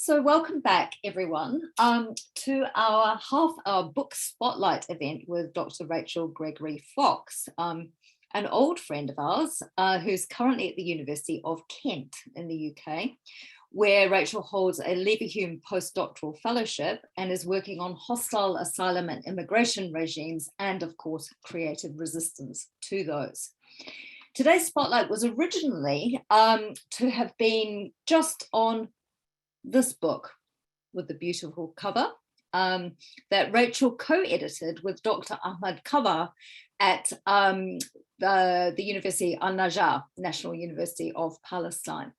So welcome back, everyone, to our half-hour book spotlight event with Dr. Rachel Gregory Fox, an old friend of ours who's currently at the University of Kent in the UK, where Rachel holds a Leverhulme postdoctoral fellowship and is working on hostile asylum and immigration regimes and, of course, creative resistance to those. Today's spotlight was originally to have been just on this book with the beautiful cover that Rachel co-edited with Dr. Ahmad Qabaha at the University Al-Najjar, National University of Palestine.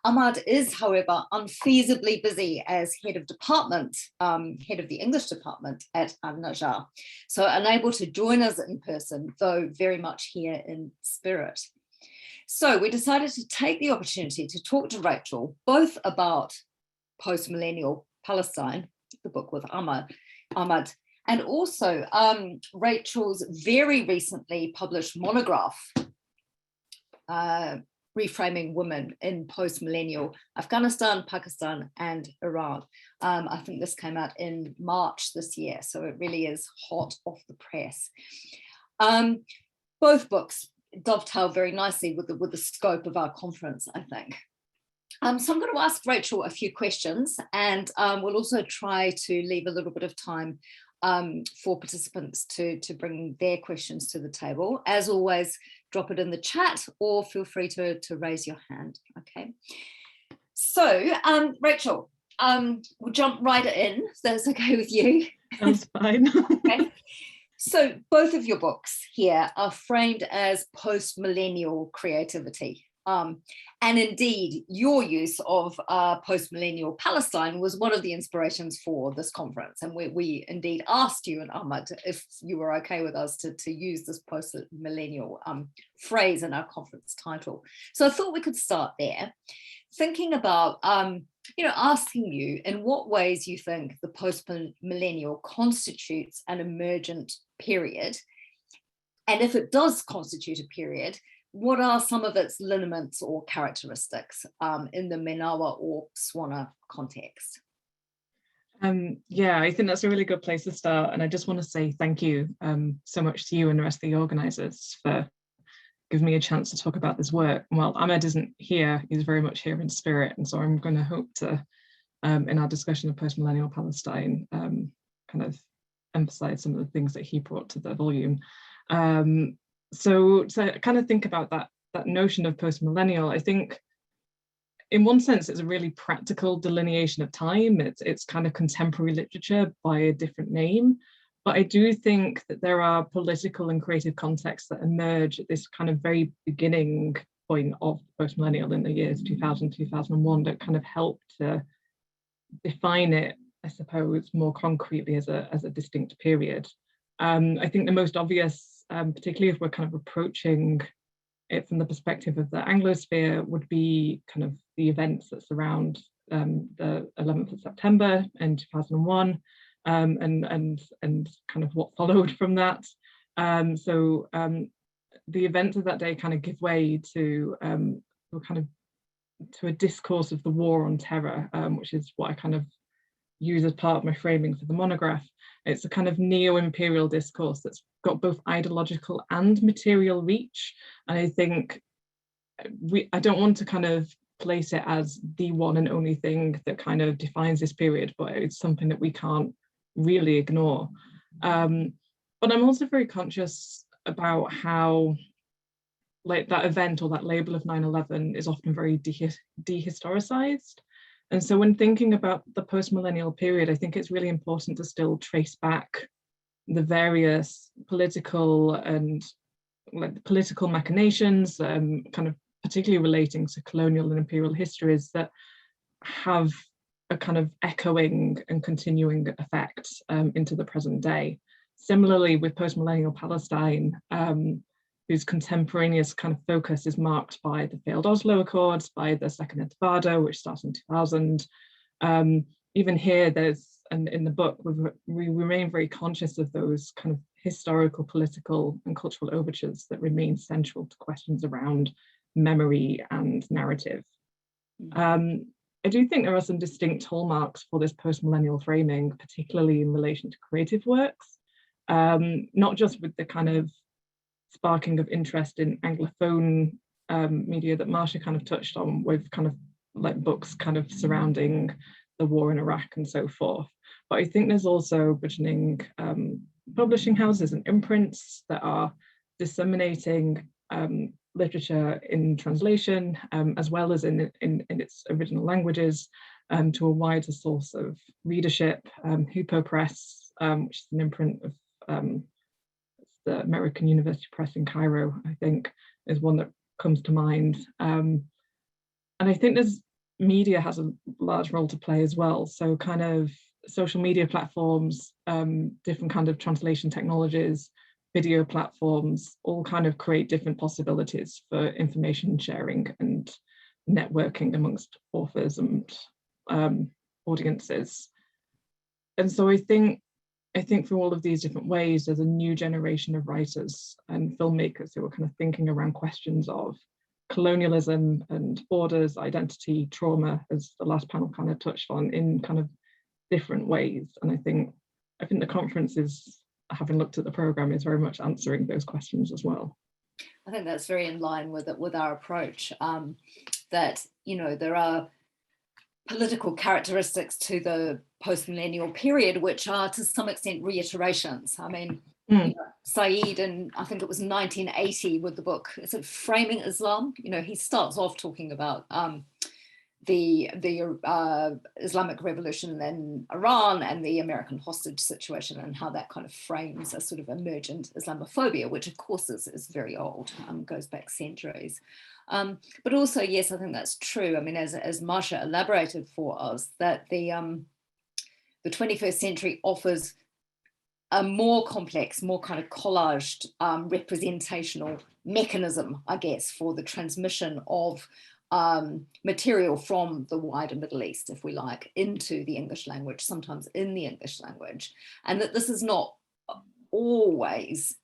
Ahmad is, however, unfeasibly busy as head of department, head of the English department at Al-Najjar, so unable to join us in person, though very much here in spirit. So we decided to take the opportunity to talk to Rachel, both about Post-Millennial Palestine, the book with Ahmad, and also Rachel's very recently published monograph, Reframing Women in Post-Millennial Afghanistan, Pakistan, and Iran. I think this came out in March this year, so it really is hot off the press. Both books dovetail very nicely with the scope of our conference, I think. So I'm going to ask Rachel a few questions, and we'll also try to leave a little bit of time for participants to bring their questions to the table. As always, drop it in the chat or feel free to raise your hand, okay? So, Rachel, we'll jump right in, if that's okay with you. That's fine. Okay. So both of your books here are framed as post-millennial creativity. And indeed, your use of post-millennial Palestine was one of the inspirations for this conference. And we indeed asked you and Ahmad if you were okay with us to use this post-millennial phrase in our conference title. So I thought we could start there, thinking about asking you in what ways you think the post-millennial constitutes an emergent period. And if it does constitute a period, what are some of its lineaments or characteristics in the MENAWA or SWANA context? Yeah, I think that's a really good place to start. And I just want to say thank you so much to you and the rest of the organisers for giving me a chance to talk about this work. Well, Ahmad isn't here, he's very much here in spirit. And so I'm going to hope to, in our discussion of post-millennial Palestine, kind of emphasize some of the things that he brought to the volume. So kind of think about that notion of post-millennial. I think in one sense, it's a really practical delineation of time. It's kind of contemporary literature by a different name. But I do think that there are political and creative contexts that emerge at this kind of very beginning point of post-millennial in the years 2000, 2001 that kind of help to define it, I suppose, more concretely as a distinct period. I think the most obvious, particularly if we're kind of approaching it from the perspective of the Anglosphere, would be kind of the events that surround the 11th of September in 2001. And kind of what followed from that. So the events of that day kind of give way to a discourse of the war on terror, which is what I kind of use as part of my framing for the monograph. It's a kind of neo-imperial discourse that's got both ideological and material reach. And I think I don't want to kind of place it as the one and only thing that kind of defines this period, but it's something that we can't really ignore. But I'm also very conscious about how like that event or that label of 9/11 is often very dehistoricized. And so when thinking about the post-millennial period, I think it's really important to still trace back the various political and political machinations, kind of particularly relating to colonial and imperial histories that have a kind of echoing and continuing effect into the present day. Similarly, with post-millennial Palestine, whose contemporaneous kind of focus is marked by the failed Oslo Accords, by the Second Intifada, which starts in 2000. Even here, and in the book, we remain very conscious of those kind of historical, political, and cultural overtures that remain central to questions around memory and narrative. I do think there are some distinct hallmarks for this post-millennial framing, particularly in relation to creative works, not just with the kind of sparking of interest in Anglophone media that Marcia kind of touched on, with kind of like books kind of surrounding the war in Iraq and so forth. But I think there's also burgeoning publishing houses and imprints that are disseminating literature in translation, as well as in its original languages, to a wider source of readership. Hupo Press, which is an imprint of the American University Press in Cairo, I think, is one that comes to mind. And I think media has a large role to play as well. So kind of social media platforms, different kind of translation technologies, video platforms, all kind of create different possibilities for information sharing and networking amongst authors and audiences. And so I think through all of these different ways, there's a new generation of writers and filmmakers who are kind of thinking around questions of colonialism and borders, identity, trauma, as the last panel kind of touched on, in kind of different ways. And I think the conference is, having looked at the program, is very much answering those questions as well. I think that's very in line with our approach, that, you know, there are political characteristics to the post-millennial period which are to some extent reiterations. I mean, you know, Said, and I think it was 1980 with the book, is it Framing Islam? You know, he starts off talking about the Islamic Revolution in Iran and the American hostage situation, and how that kind of frames a sort of emergent Islamophobia, which of course is very old, goes back centuries. But also, yes, I think that's true. I mean, as Marcia elaborated for us, that the 21st century offers a more complex, more kind of collaged representational mechanism, I guess, for the transmission of material from the wider Middle East, if we like, into the English language, sometimes in the English language. And that this is not always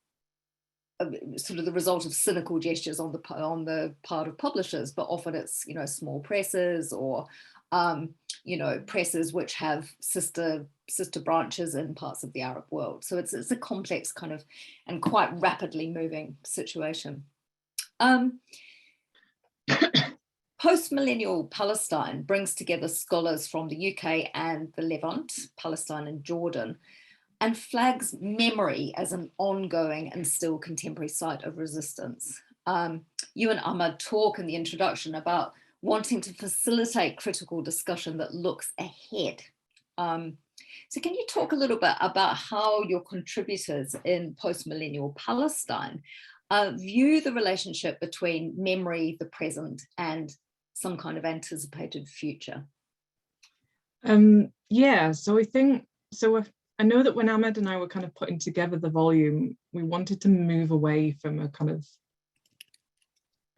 sort of the result of cynical gestures on the part of publishers, but often it's, you know, small presses or you know, presses which have sister branches in parts of the Arab world. So it's a complex kind of and quite rapidly moving situation. Post-millennial Palestine brings together scholars from the UK and the Levant, Palestine and Jordan, and flags memory as an ongoing and still contemporary site of resistance. You and Ahmad talk in the introduction about wanting to facilitate critical discussion that looks ahead. So can you talk a little bit about how your contributors in post-millennial Palestine view the relationship between memory, the present, and some kind of anticipated future? Yeah, so I know that when Ahmad and I were kind of putting together the volume, we wanted to move away from a kind of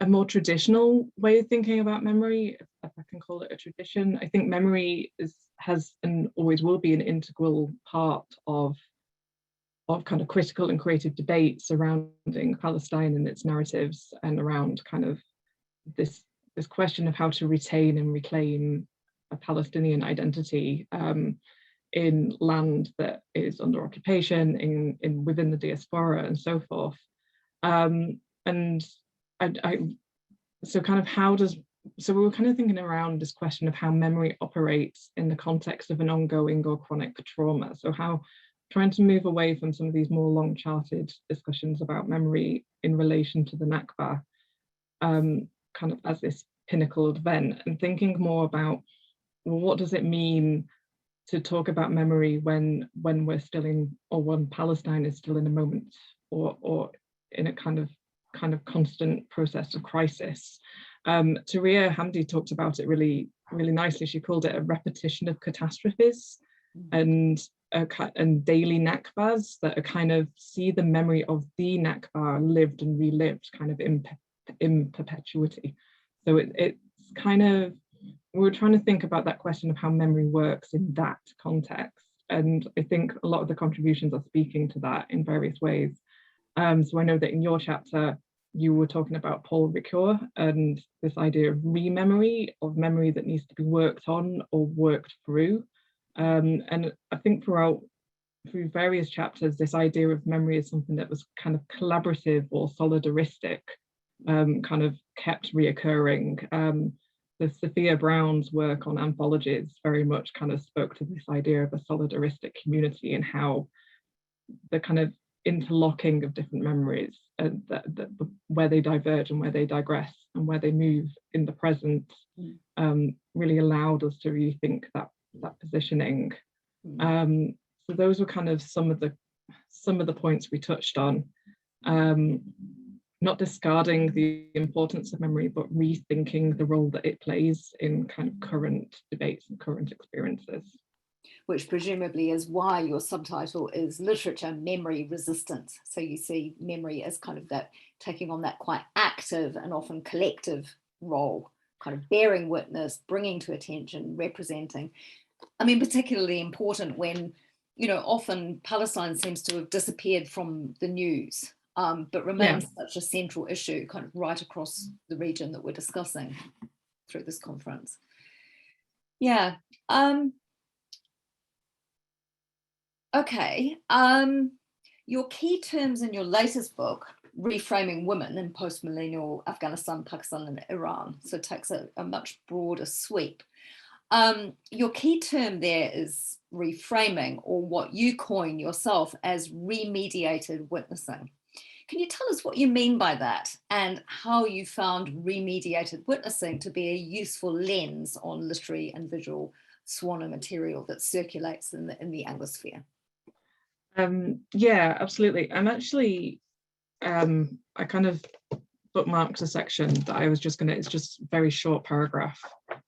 a more traditional way of thinking about memory, if I can call it a tradition. I think memory has and always will be an integral part of kind of critical and creative debate surrounding Palestine and its narratives, and around kind of this question of how to retain and reclaim a Palestinian identity in land that is under occupation, in within the diaspora and so forth. So we were kind of thinking around this question of how memory operates in the context of an ongoing or chronic trauma. So how trying to move away from some of these more long-charted discussions about memory in relation to the Nakba, kind of as this pinnacle event, and thinking more about, well, what does it mean to talk about memory when we're still in, or when Palestine is still in a moment or in a kind of constant process of crisis. Tariya Hamdi talked about it really nicely. She called it a repetition of catastrophes and daily Nakbas that are kind of see the memory of the Nakba lived and relived kind of in perpetuity. So it's kind of, we were trying to think about that question of how memory works in that context. And I think a lot of the contributions are speaking to that in various ways. So I know that in your chapter, you were talking about Paul Ricoeur and this idea of rememory, of memory that needs to be worked on or worked through. And I think through various chapters, this idea of memory is something that was kind of collaborative or solidaristic, kind of kept reoccurring. The Sophia Brown's work on anthologies very much kind of spoke to this idea of a solidaristic community and how the kind of interlocking of different memories, where they diverge and where they digress and where they move in the present, really allowed us to rethink that positioning. So those were kind of some of the points we touched on. Not discarding the importance of memory, but rethinking the role that it plays in kind of current debates and current experiences. Which presumably is why your subtitle is Literature Memory Resistance. So you see memory as kind of that taking on that quite active and often collective role, kind of bearing witness, bringing to attention, representing. I mean, particularly important when, you know, often Palestine seems to have disappeared from the news, but remains such a central issue kind of right across the region that we're discussing through this conference. Yeah. Okay. Your key terms in your latest book, Reframing Women in Post-Millennial Afghanistan, Pakistan and Iran, so it takes a much broader sweep. Your key term there is reframing, or what you coin yourself as remediated witnessing. Can you tell us what you mean by that and how you found remediated witnessing to be a useful lens on literary and visual SWANA material that circulates in the Anglosphere? Yeah, absolutely. I'm actually, I kind of bookmarked a section that I was just it's just a very short paragraph,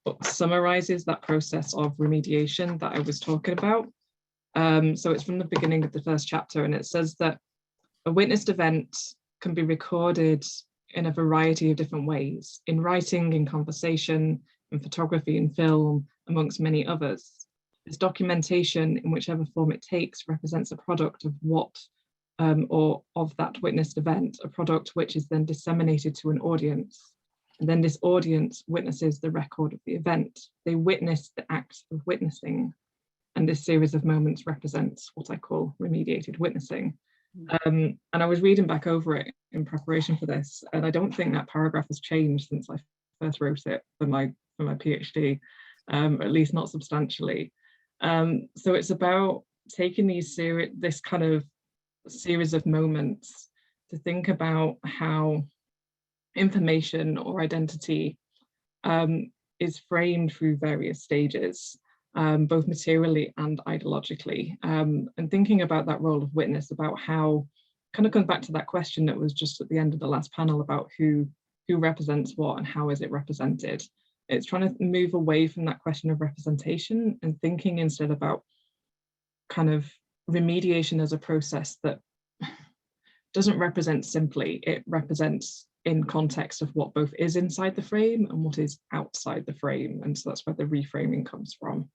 but summarizes that process of remediation that I was talking about. So it's from the beginning of the first chapter, and it says that a witnessed event can be recorded in a variety of different ways, in writing, in conversation, in photography, in film, amongst many others. This documentation, in whichever form it takes, represents a product of what, or of that witnessed event, a product which is then disseminated to an audience. And then this audience witnesses the record of the event. They witness the act of witnessing. And this series of moments represents what I call remediated witnessing. And I was reading back over it in preparation for this, and I don't think that paragraph has changed since I first wrote it for my PhD, at least not substantially. So it's about taking this kind of series of moments to think about how information or identity is framed through various stages, both materially and ideologically, and thinking about that role of witness, about how, kind of comes back to that question that was just at the end of the last panel about who represents what and how is it represented. It's trying to move away from that question of representation and thinking instead about kind of remediation as a process that doesn't represent simply, it represents in context of what both is inside the frame and what is outside the frame. And so that's where the reframing comes from.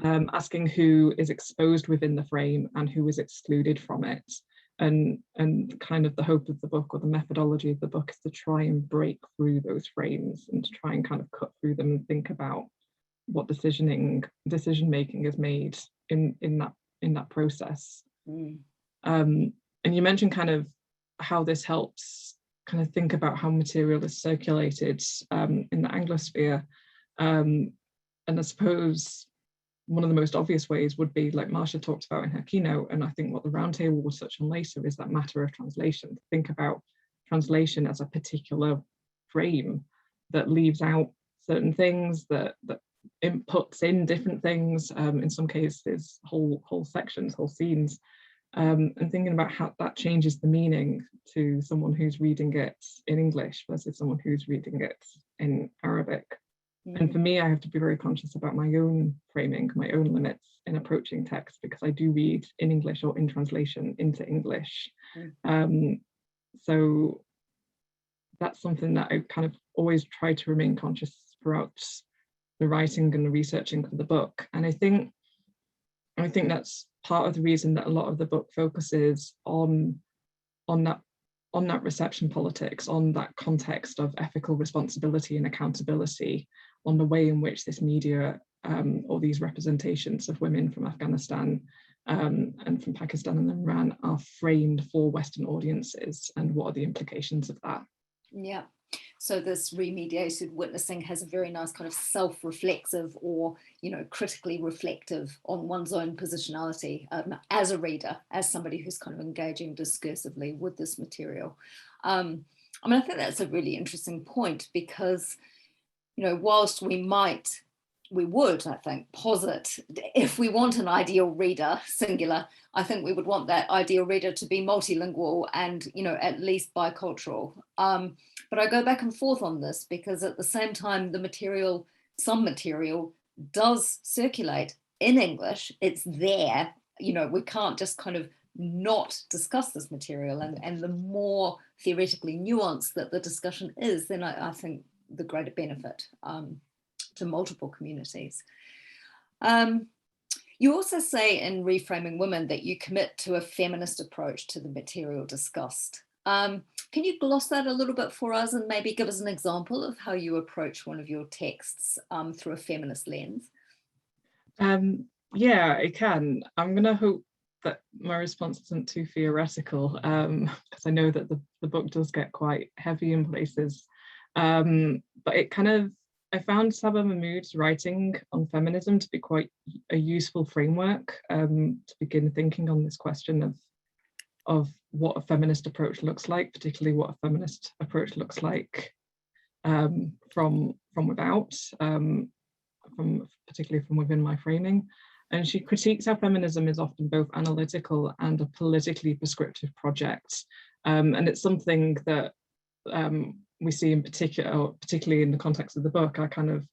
Asking who is exposed within the frame and who is excluded from it. And kind of the hope of the book, or the methodology of the book, is to try and break through those frames and to try and kind of cut through them and think about what decision making is made in that process. And you mentioned kind of how this helps kind of think about how material is circulated in the Anglosphere. And I suppose one of the most obvious ways would be, like Marcia talked about in her keynote, and I think what the roundtable will touch on later, is that matter of translation. Think about translation as a particular frame that leaves out certain things, that inputs in different things, in some cases whole sections, whole scenes, and thinking about how that changes the meaning to someone who's reading it in English versus someone who's reading it in Arabic. And for me, I have to be very conscious about my own framing, my own limits in approaching text, because I do read in English or in translation into English. So that's something that I kind of always try to remain conscious throughout the writing and the researching for the book. And I think that's part of the reason that a lot of the book focuses on that on that reception politics, on that context of ethical responsibility and accountability, on the way in which this media or these representations of women from Afghanistan and from Pakistan and Iran are framed for Western audiences, and what are the implications of that? Yeah. So this remediated witnessing has a very nice kind of self-reflexive or, critically reflective on one's own positionality as a reader, as somebody who's kind of engaging discursively with this material. I think that's a really interesting point because, whilst we would, I think, posit, if we want an ideal reader, singular, I think we would want that ideal reader to be multilingual and, at least bicultural. But I go back and forth on this because at the same time, some material does circulate in English. It's there. We can't just kind of not discuss this material. And the more theoretically nuanced that the discussion is, then I think the greater benefit to multiple communities. You also say in Reframing Women that you commit to a feminist approach to the material discussed. Can you gloss that a little bit for us and maybe give us an example of how you approach one of your texts through a feminist lens? Yeah, I can. I'm going to hope that my response isn't too theoretical, because I know that the book does get quite heavy in places. But it kind of, I found Saba Mahmood's writing on feminism to be quite a useful framework to begin thinking on this question of what a feminist approach looks like, particularly what a feminist approach looks like from without, particularly from within my framing. And she critiques how feminism is often both analytical and a politically prescriptive project. And it's something that we see in particular, particularly in the context of the book. I kind of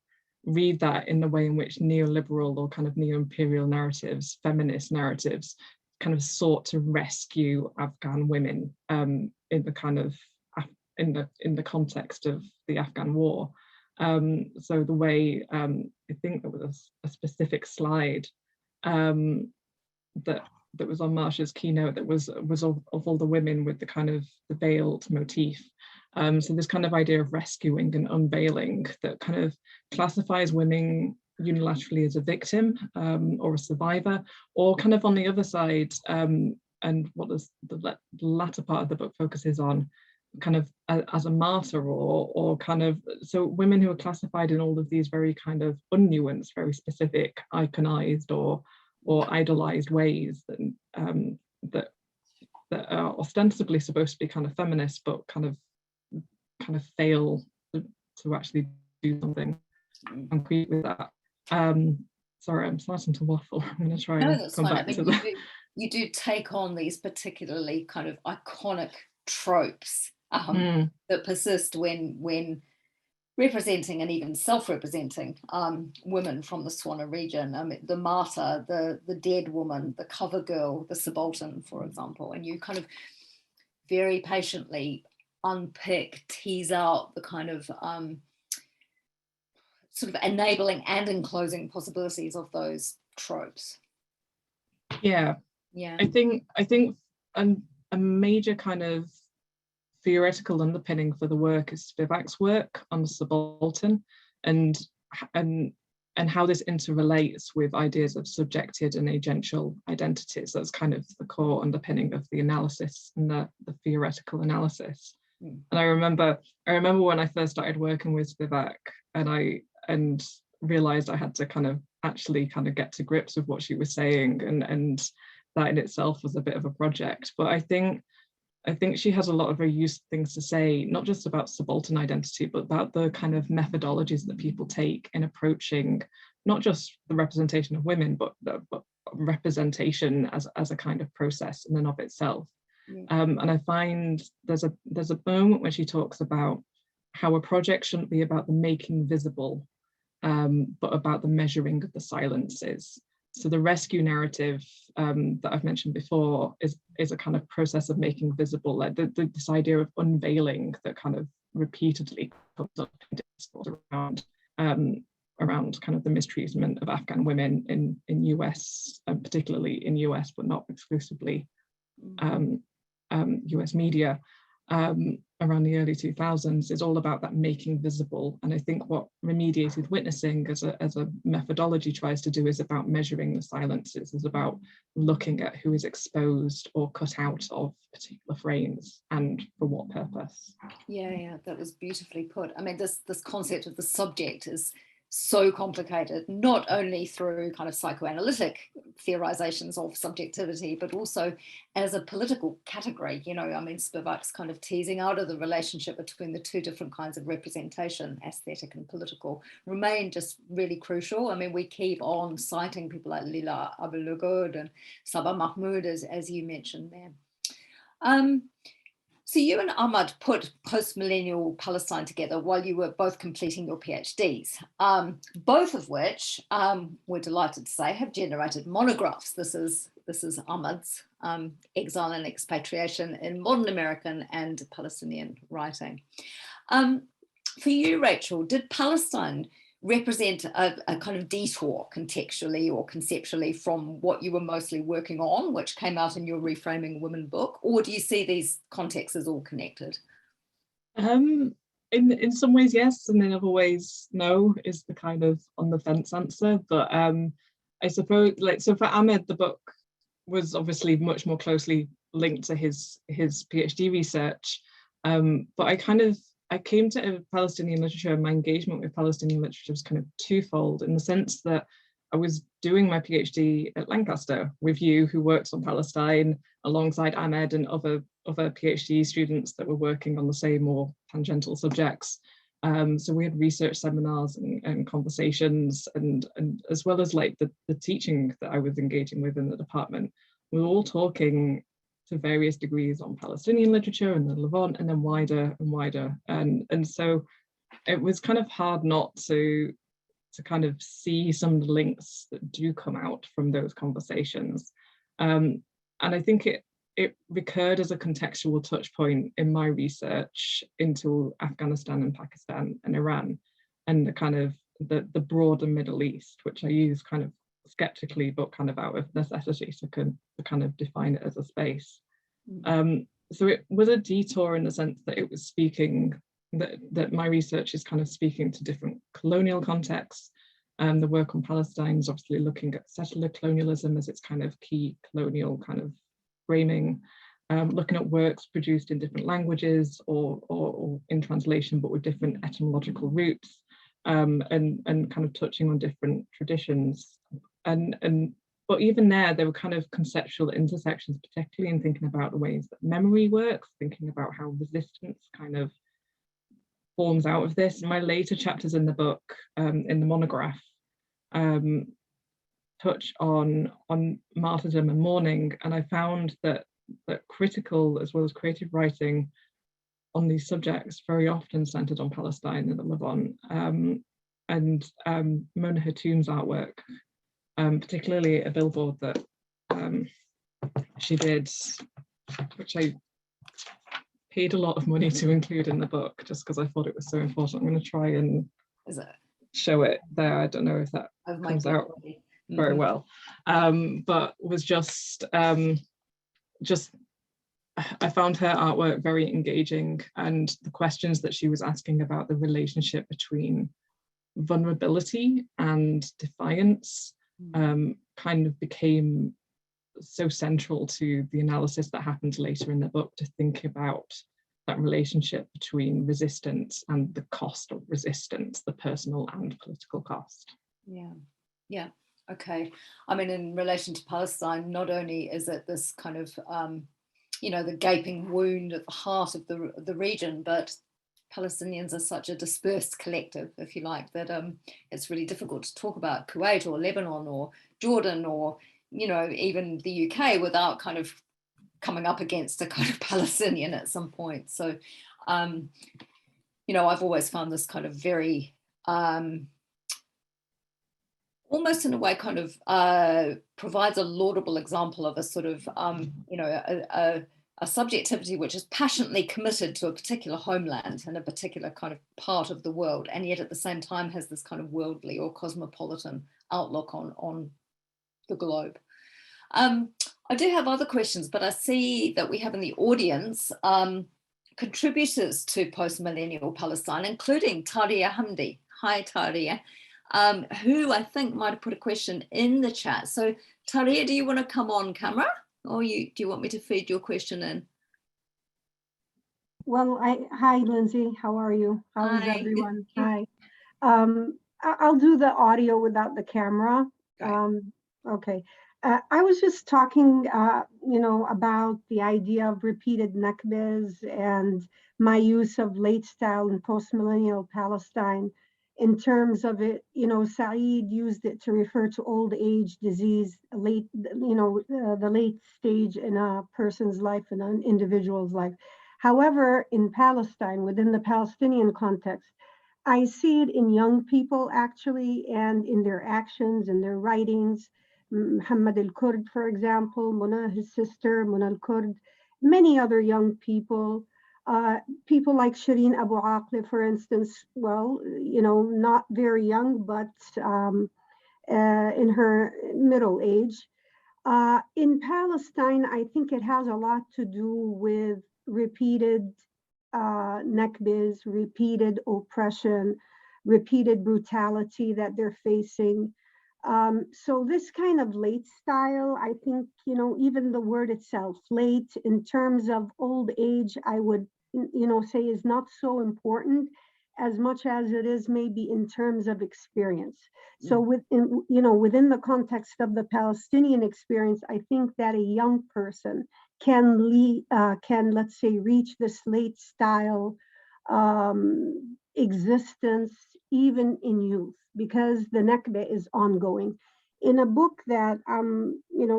read that in the way in which neoliberal or kind of neo-imperial narratives, feminist narratives, kind of sought to rescue Afghan women in the kind of in the context of the Afghan war. So the way I think there was a specific slide that was on Marsha's keynote that was of all the women with the kind of the veiled motif. So this kind of idea of rescuing and unveiling that kind of classifies women unilaterally as a victim or a survivor, or kind of on the other side, and what the latter part of the book focuses on, kind of as a martyr or kind of, so women who are classified in all of these very kind of unnuanced, very specific, iconized or idolized ways that are ostensibly supposed to be kind of feminist, but kind of fail to actually do something concrete with that. Sorry, I'm starting to waffle. I'm going to try and come back to that. You do take on these particularly kind of iconic tropes that persist when representing and even self-representing women from the Swana region. The martyr, the dead woman, the cover girl, the subaltern, for example, and you kind of very patiently unpick, tease out the kind of sort of enabling and enclosing possibilities of those tropes. Yeah. I think a major kind of theoretical underpinning for the work is Spivak's work on the subaltern and how this interrelates with ideas of subjected and agential identities. That's kind of the core underpinning of the analysis and the theoretical analysis. And I remember when I first started working with Spivak and realized I had to kind of actually kind of get to grips with what she was saying, and that in itself was a bit of a project. But I think she has a lot of very useful things to say, not just about subaltern identity, but about the kind of methodologies that people take in approaching not just the representation of women, but representation as a kind of process in and of itself. And I find there's a moment when she talks about how a project shouldn't be about the making visible, but about the measuring of the silences. So the rescue narrative that I've mentioned before is a kind of process of making visible, like this idea of unveiling that kind of repeatedly comes up in discourse around kind of the mistreatment of Afghan women in US, particularly in US, but not exclusively US media. around the early 2000s is all about that making visible. And I think what remediated witnessing as a methodology tries to do is about measuring the silences, is about looking at who is exposed or cut out of particular frames and for what purpose. Yeah, that was beautifully put. I mean, this concept of the subject is so complicated, not only through kind of psychoanalytic theorizations of subjectivity, but also as a political category. You know, I mean, Spivak's kind of teasing out of the relationship between the two different kinds of representation, aesthetic and political, remain just really crucial. I mean, we keep on citing people like Lila Abulugud and Sabah Mahmood, as you mentioned there. So you and Ahmad put Post-Millennial Palestine together while you were both completing your PhDs, both of which, we're delighted to say, have generated monographs. This is Ahmad's Exile and Expatriation in Modern American and Palestinian Writing. For you, Rachel, did Palestine represent a kind of detour contextually or conceptually from what you were mostly working on, which came out in your Reframing Women book, or do you see these contexts as all connected? In some ways, yes, and in other ways, no, is the kind of on the fence answer. But I suppose, like, so for Ahmed, the book was obviously much more closely linked to his PhD research. But I came to Palestinian literature, and my engagement with Palestinian literature was kind of twofold, in the sense that I was doing my PhD at Lancaster with you, who works on Palestine, alongside Ahmed and other PhD students that were working on the same or tangential subjects. So we had research seminars and conversations, and as well as like the teaching that I was engaging with in the department. We were all talking to various degrees on Palestinian literature and the Levant, and then wider and wider. And so it was kind of hard not to kind of see some of the links that do come out from those conversations. And I think it recurred as a contextual touch point in my research into Afghanistan and Pakistan and Iran, and the kind of the broader Middle East, which I use kind of skeptically, but kind of out of necessity to kind of define it as a space. So it was a detour in the sense that it was speaking, that my research is kind of speaking to different colonial contexts. The work on Palestine is obviously looking at settler colonialism as its kind of key colonial kind of framing, looking at works produced in different languages or in translation, but with different etymological roots, and kind of touching on different traditions. But even there were kind of conceptual intersections, particularly in thinking about the ways that memory works, thinking about how resistance kind of forms out of this. My later chapters in the book, in the monograph, touch on martyrdom and mourning, and I found that critical as well as creative writing on these subjects very often centered on Palestine and the Levant, and Mona Hatoum's artwork, particularly a billboard that she did, which I paid a lot of money to include in the book just because I thought it was so important. I'm going to try and show it there. I don't know if that comes out very well, but was just I found her artwork very engaging, and the questions that she was asking about the relationship between vulnerability and defiance kind of became so central to the analysis that happened later in the book, to think about that relationship between resistance and the cost of resistance, the personal and political cost. Yeah, okay. I mean, in relation to Palestine, not only is it this kind of the gaping wound at the heart of the region, but Palestinians are such a dispersed collective, if you like, that it's really difficult to talk about Kuwait or Lebanon or Jordan or, even the UK without kind of coming up against a kind of Palestinian at some point. So, I've always found this kind of very, almost in a way kind of provides a laudable example of a sort of, a subjectivity which is passionately committed to a particular homeland and a particular kind of part of the world, and yet at the same time has this kind of worldly or cosmopolitan outlook on the globe. I do have other questions, but I see that we have in the audience contributors to Post-Millennial Palestine, including Taria Hamdi. Hi, Taria, who I think might have put a question in the chat. So Taria, do you want to come on camera, or do you want me to feed your question in? Well, hi, Lindsey. How are you? How is everyone? Hi. I'll do the audio without the camera. Okay. I was just talking, about the idea of repeated nakbas and my use of late style and post-millennial Palestine in terms of it. Saeed used it to refer to old age, disease, the late stage in a person's life, in an individual's life. However, in Palestine, within the Palestinian context, I see it in young people actually, and in their actions, in their writings. Muhammad al-Kurd, for example, Mona, his sister, Mona al-Kurd, many other young people, people like Shireen Abu Aqli, for instance, well, not very young, but in her middle age. In Palestine, I think it has a lot to do with repeated nakbas, repeated oppression, repeated brutality that they're facing. So this kind of late style, I think, even the word itself, late in terms of old age, I would, say is not so important as much as it is maybe in terms of experience. So within the context of the Palestinian experience, I think that a young person can let's say reach this late style existence even in youth, because the Nakba is ongoing. In a book that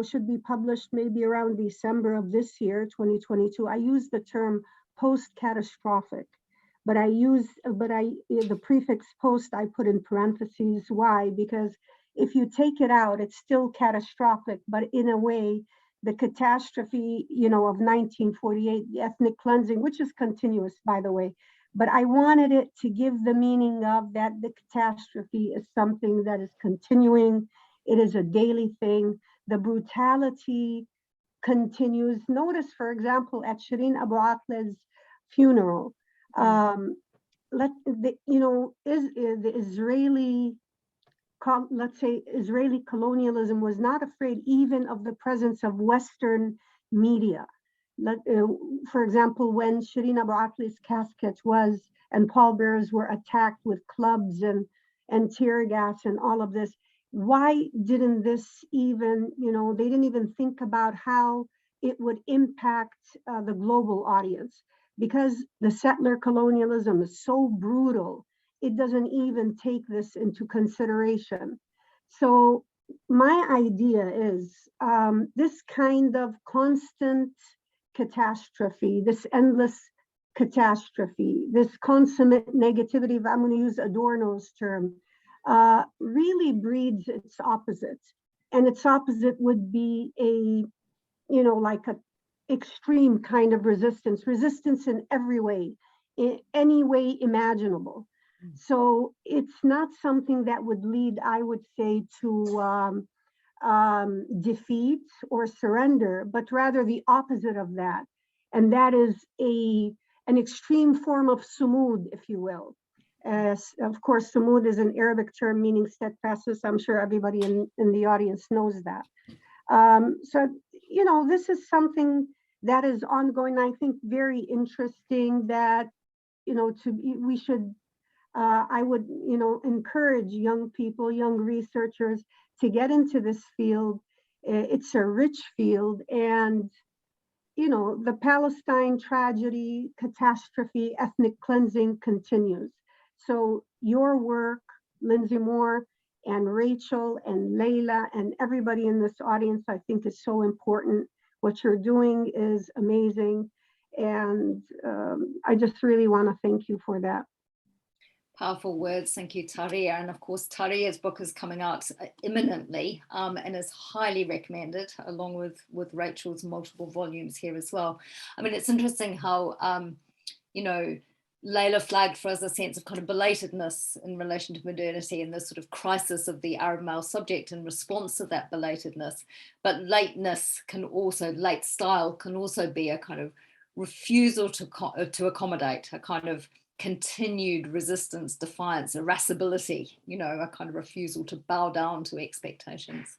should be published maybe around December of this year, 2022, I use the term post-catastrophic, but the prefix post I put in parentheses. Why? Because if you take it out, it's still catastrophic, but in a way, the catastrophe, of 1948, the ethnic cleansing, which is continuous, by the way, but I wanted it to give the meaning of that the catastrophe is something that is continuing. It is a daily thing. The brutality continues. Notice, for example, at Shireen Abu Aqli's funeral, the Israeli, let's say, Israeli colonialism was not afraid even of the presence of Western media. For example, when Shireen Abu Aqli's casket and pallbearers were attacked with clubs and tear gas and all of this, why didn't this even, they didn't even think about how it would impact the global audience, because the settler colonialism is so brutal. It doesn't even take this into consideration. So my idea is this kind of constant catastrophe, this endless catastrophe, this consummate negativity, if I'm going to use Adorno's term, really breeds its opposite. And its opposite would be like a extreme kind of resistance in every way, in any way imaginable. So it's not something that would lead, I would say, to defeat or surrender, but rather the opposite of that. And that is an extreme form of sumud, if you will. Of course, sumud is an Arabic term meaning steadfastness. I'm sure everybody in the audience knows that. So, this is something that is ongoing, I think very interesting, that, we should, I would, encourage young people, young researchers to get into this field. It's a rich field, and, the Palestine tragedy, catastrophe, ethnic cleansing continues. So your work, Lindsey Moore and Rachel and Layla and everybody in this audience, I think is so important. What you're doing is amazing. And I just really want to thank you for that. Powerful words. Thank you, Taria. And of course, Taria's book is coming out imminently and is highly recommended, along with Rachel's multiple volumes here as well. I mean, it's interesting how, Layla flagged for us a sense of kind of belatedness in relation to modernity and this sort of crisis of the Arab male subject in response to that belatedness. But late style can also be a kind of refusal to accommodate, a kind of continued resistance, defiance, irascibility, you know, a kind of refusal to bow down to expectations.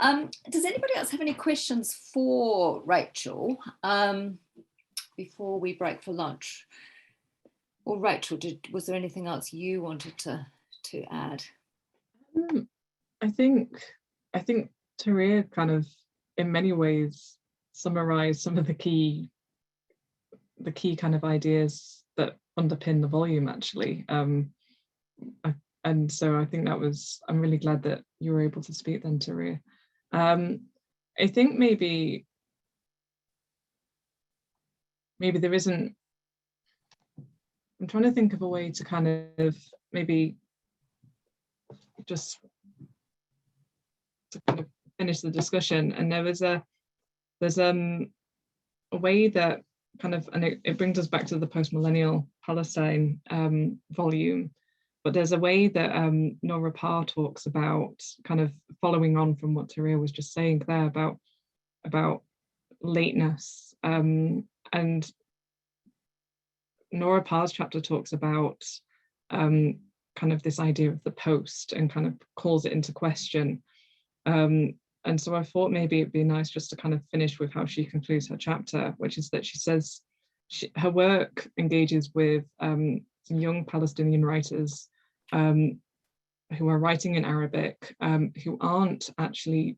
Does anybody else have any questions for Rachel before we break for lunch? Or Rachel, was there anything else you wanted to add? I think Tareer kind of, in many ways, summarized some of the key kind of ideas that underpin the volume, actually. And so I think I'm really glad that you were able to speak then, Tareer. I think maybe there isn't, I'm trying to think of a way to kind of maybe just to kind of finish the discussion. And there's a way that kind of, and it brings us back to the Post-Millennial Palestine volume, but there's a way that Nora Parr talks about, kind of following on from what Tareer was just saying there about lateness. And Nora Parr's chapter talks about kind of this idea of the post and kind of calls it into question. And so I thought maybe it'd be nice just to kind of finish with how she concludes her chapter, which is that she says her work engages with some young Palestinian writers who are writing in Arabic, who aren't actually,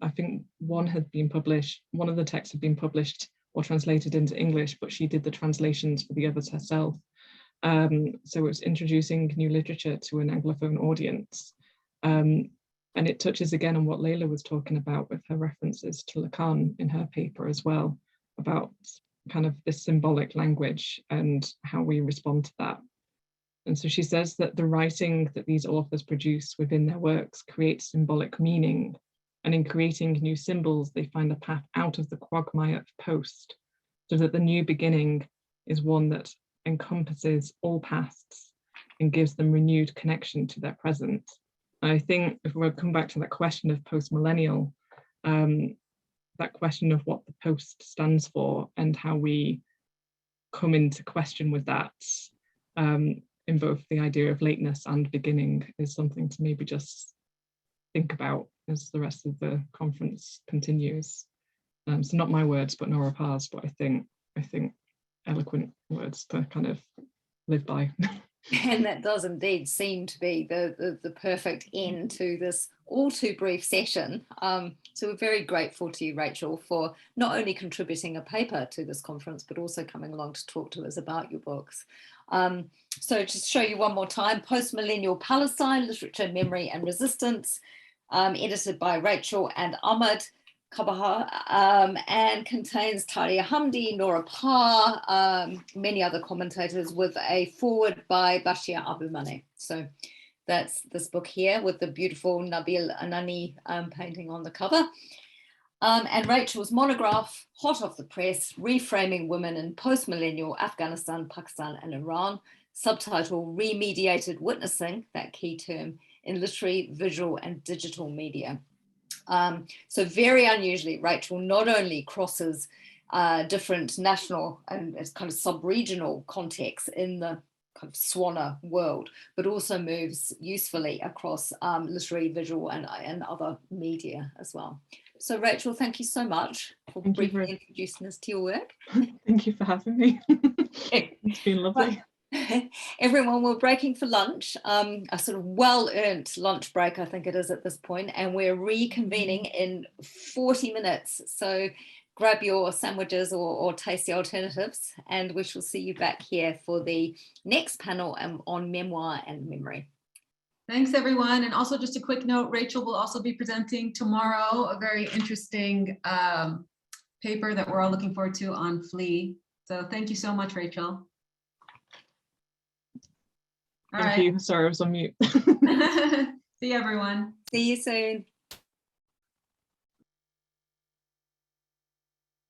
I think one of the texts had been published or translated into English, but she did the translations for the others herself. So it was introducing new literature to an Anglophone audience. And it touches again on what Layla was talking about with her references to Lacan in her paper as well, about kind of this symbolic language and how we respond to that. And so she says that the writing that these authors produce within their works creates symbolic meaning. And in creating new symbols, they find a path out of the quagmire of post, so that the new beginning is one that encompasses all pasts and gives them renewed connection to their present. And I think if we come back to that question of post-millennial, that question of what the post stands for and how we come into question with that, in both the idea of lateness and beginning, is something to maybe just think about as the rest of the conference continues. So not my words, but Nora Parr's, but I think eloquent words to kind of live by. And that does indeed seem to be the perfect end to this all too brief session. So we're very grateful to you, Rachel, for not only contributing a paper to this conference, but also coming along to talk to us about your books. So just show you one more time, Post-Millennial Palestine, Literature, Memory and Resistance, edited by Rachel and Ahmad, Qabaha, and contains Tareer Hamdi, Nora Parr, many other commentators, with a foreword by Bashir Abu Maneh. So that's this book here with the beautiful Nabil Anani painting on the cover. And Rachel's monograph, hot off the press, Reframing Women in Post-Millennial Afghanistan, Pakistan and Iran, subtitle Remediated Witnessing, that key term, in literary, visual and digital media. So very unusually, Rachel not only crosses different national and kind of sub-regional contexts in the kind of Swana world, but also moves usefully across literary, visual and other media as well. So Rachel, thank you so much for briefly introducing us to your work. Thank you for having me. It's been lovely. Everyone, we're breaking for lunch, a sort of well-earned lunch break, I think it is at this point, and we're reconvening in 40 minutes. So grab your sandwiches or tasty alternatives, and we shall see you back here for the next panel on memoir and memory. Thanks, everyone. And also just a quick note, Rachel will also be presenting tomorrow a very interesting paper that we're all looking forward to on Flea. So thank you so much, Rachel. Thank you. Sorry, I was on mute. See you, everyone. See you soon.